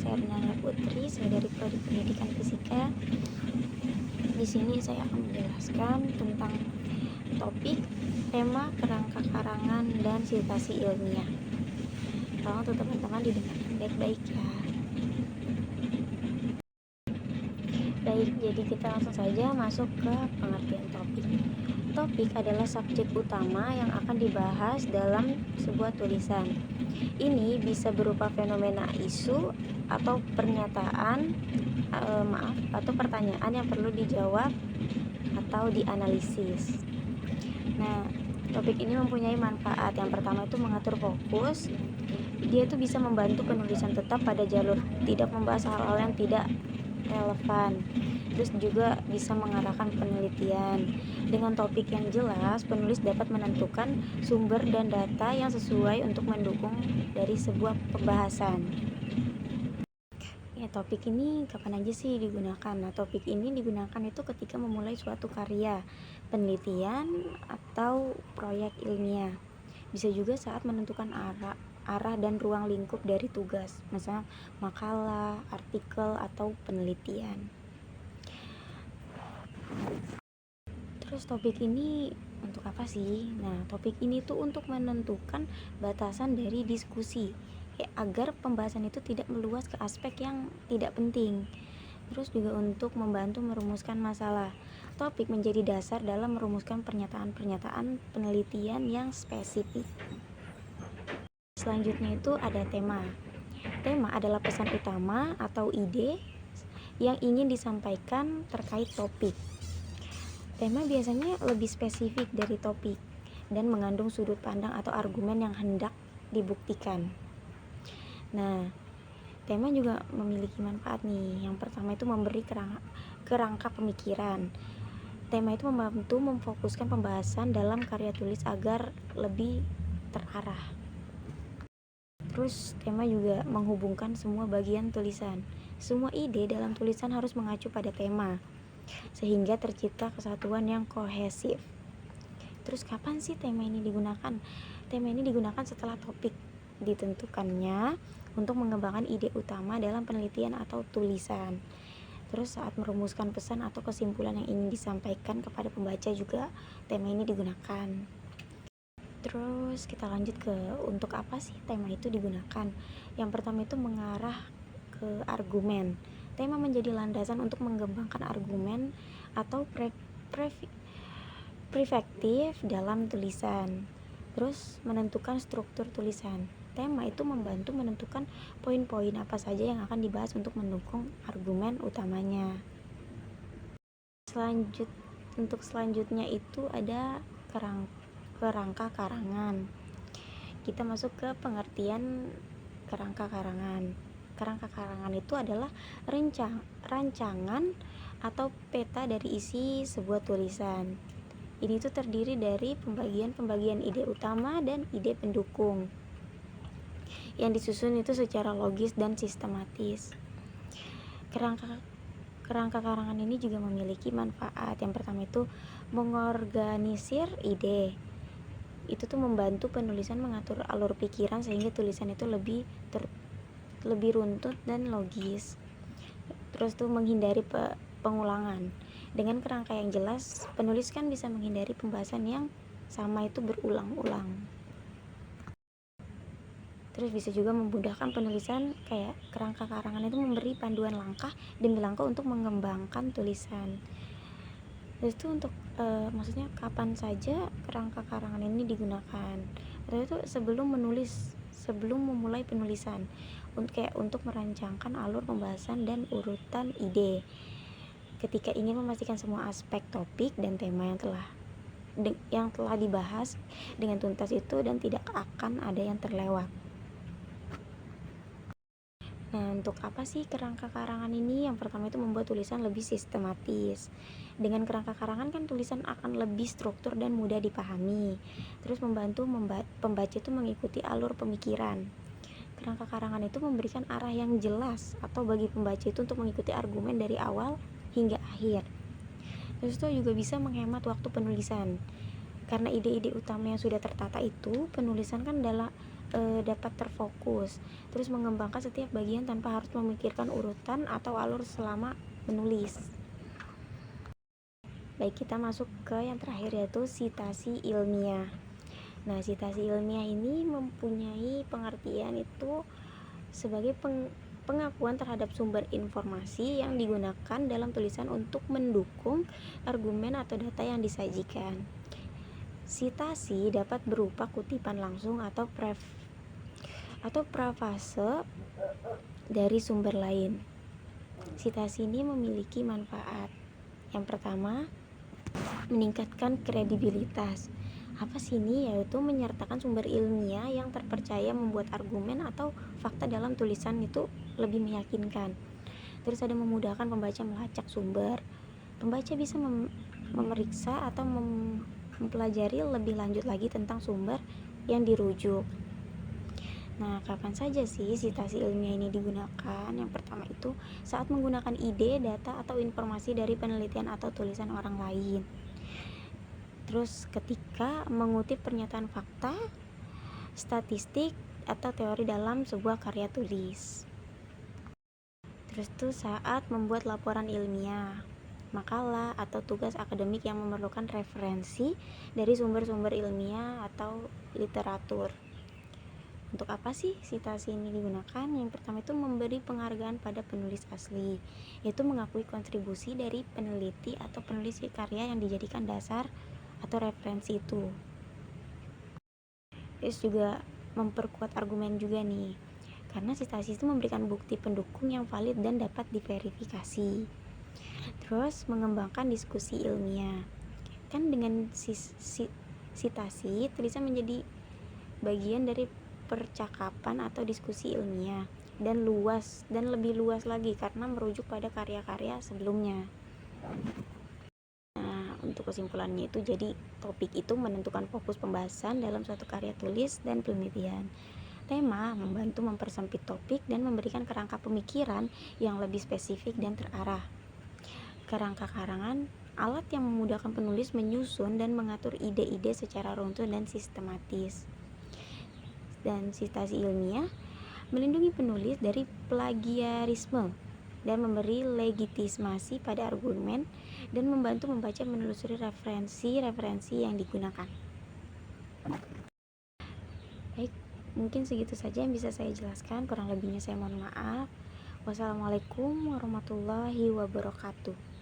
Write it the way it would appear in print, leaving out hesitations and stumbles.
saya Ernana Putri, saya dari Prodi Pendidikan Fisika. Di sini saya akan menjelaskan tentang topik, tema, kerangka karangan, dan citasi ilmiah. Tolong untuk teman-teman didengarkan baik-baik ya. Baik, jadi kita langsung saja masuk ke pengertian topik. Topik adalah subjek utama yang akan dibahas dalam sebuah tulisan. Ini bisa berupa fenomena isu atau pernyataan, atau pertanyaan yang perlu dijawab atau dianalisis. Nah, topik ini mempunyai manfaat. Yang pertama itu mengatur fokus. Dia itu bisa membantu penulisan tetap pada jalur, tidak membahas hal-hal yang tidak relevan. Terus juga bisa mengarahkan penelitian. Dengan topik yang jelas, penulis dapat menentukan sumber dan data yang sesuai untuk mendukung dari sebuah pembahasan. Ya, topik ini kapan aja sih digunakan? Nah, topik ini digunakan itu ketika memulai suatu karya, penelitian, atau proyek ilmiah. Bisa juga saat menentukan arah dan ruang lingkup dari tugas, misalnya makalah, artikel, atau penelitian. Terus topik ini untuk apa sih? Nah, topik ini tuh untuk menentukan batasan dari diskusi, agar pembahasan itu tidak meluas ke aspek yang tidak penting. Terus juga untuk membantu merumuskan masalah. Topik menjadi dasar dalam merumuskan pernyataan-pernyataan penelitian yang spesifik. Selanjutnya itu ada tema. Tema adalah pesan utama atau ide yang ingin disampaikan terkait topik. Tema biasanya lebih spesifik dari topik dan mengandung sudut pandang atau argumen yang hendak dibuktikan. Nah, tema juga memiliki manfaat nih. Yang pertama itu memberi kerangka pemikiran. Tema itu membantu memfokuskan pembahasan dalam karya tulis agar lebih terarah. Terus tema juga menghubungkan semua bagian tulisan. Semua ide dalam tulisan harus mengacu pada tema, sehingga tercipta kesatuan yang kohesif. Terus kapan sih tema ini digunakan? Tema ini digunakan setelah topik ditentukannya untuk mengembangkan ide utama dalam penelitian atau tulisan. Terus saat merumuskan pesan atau kesimpulan yang ingin disampaikan kepada pembaca juga tema ini digunakan. Terus kita lanjut ke untuk apa sih tema itu digunakan. Yang pertama itu mengarah ke argumen. Tema menjadi landasan untuk mengembangkan argumen atau perspektif dalam tulisan. Terus menentukan struktur tulisan. Tema itu membantu menentukan poin-poin apa saja yang akan dibahas untuk mendukung argumen utamanya. Untuk selanjutnya itu ada kerangka karangan. Kita masuk ke pengertian kerangka karangan. Kerangka karangan itu adalah rancangan atau peta dari isi sebuah tulisan. Ini tuh terdiri dari pembagian ide utama dan ide pendukung yang disusun itu secara logis dan sistematis. Kerangka karangan ini juga memiliki manfaat. Yang pertama itu mengorganisir ide. Itu tuh membantu penulisan mengatur alur pikiran sehingga tulisan itu lebih runtut dan logis. Terus tuh menghindari pengulangan. Dengan kerangka yang jelas, penulis kan bisa menghindari pembahasan yang sama itu berulang-ulang. Terus bisa juga memudahkan penulisan, kayak kerangka karangan itu memberi panduan langkah demi langkah untuk mengembangkan tulisan. Terus itu untuk maksudnya kapan saja kerangka karangan ini digunakan. Terus itu sebelum memulai penulisan, untuk merancangkan alur pembahasan dan urutan ide. Ketika ingin memastikan semua aspek topik dan tema yang telah dibahas dengan tuntas itu dan tidak akan ada yang terlewat. Nah, untuk apa sih kerangka karangan ini? Yang pertama itu membuat tulisan lebih sistematis. Dengan kerangka karangan kan tulisan akan lebih struktur dan mudah dipahami. Terus membantu pembaca itu mengikuti alur pemikiran. Kerangka karangan itu memberikan arah yang jelas atau bagi pembaca itu untuk mengikuti argumen dari awal hingga akhir. Terus itu juga bisa menghemat waktu penulisan. Karena ide-ide utama yang sudah tertata itu, penulisan kan dapat terfokus, terus mengembangkan setiap bagian tanpa harus memikirkan urutan atau alur selama menulis. Baik, kita masuk ke yang terakhir, yaitu sitasi ilmiah. Nah, sitasi ilmiah ini mempunyai pengertian itu sebagai pengakuan terhadap sumber informasi yang digunakan dalam tulisan untuk mendukung argumen atau data yang disajikan. Sitasi dapat berupa kutipan langsung atau prefase dari sumber lain. Sitasi ini memiliki manfaat. Yang pertama, meningkatkan kredibilitas. Apa sih ini? Yaitu menyertakan sumber ilmiah yang terpercaya membuat argumen atau fakta dalam tulisan itu lebih meyakinkan. Terus ada memudahkan pembaca melacak sumber. Pembaca bisa memeriksa atau mempelajari lebih lanjut lagi tentang sumber yang dirujuk. Nah, kapan saja sih sitasi ilmiah ini digunakan? Yang pertama itu saat menggunakan ide, data, atau informasi dari penelitian atau tulisan orang lain. Terus ketika mengutip pernyataan fakta, statistik, atau teori dalam sebuah karya tulis. Terus tuh saat membuat laporan ilmiah, makalah, atau tugas akademik yang memerlukan referensi dari sumber-sumber ilmiah atau literatur. Untuk apa sih sitasi ini digunakan? Yang pertama itu memberi penghargaan pada penulis asli, yaitu mengakui kontribusi dari peneliti atau penulis karya yang dijadikan dasar atau referensi itu. Terus juga memperkuat argumen juga nih, karena sitasi itu memberikan bukti pendukung yang valid dan dapat diverifikasi. Terus mengembangkan diskusi ilmiah, kan dengan sitasi tulisan menjadi bagian dari percakapan atau diskusi ilmiah dan lebih luas lagi karena merujuk pada karya-karya sebelumnya. Nah, untuk kesimpulannya itu, jadi topik itu menentukan fokus pembahasan dalam suatu karya tulis dan penelitian. Tema membantu mempersempit topik dan memberikan kerangka pemikiran yang lebih spesifik dan terarah. Kerangka karangan alat yang memudahkan penulis menyusun dan mengatur ide-ide secara runtun dan sistematis. Dan sitasi ilmiah melindungi penulis dari plagiarisme dan memberi legitimasi pada argumen dan membantu membaca menelusuri referensi yang digunakan. Baik, mungkin segitu saja yang bisa saya jelaskan. Kurang lebihnya saya mohon maaf. Wassalamualaikum warahmatullahi wabarakatuh.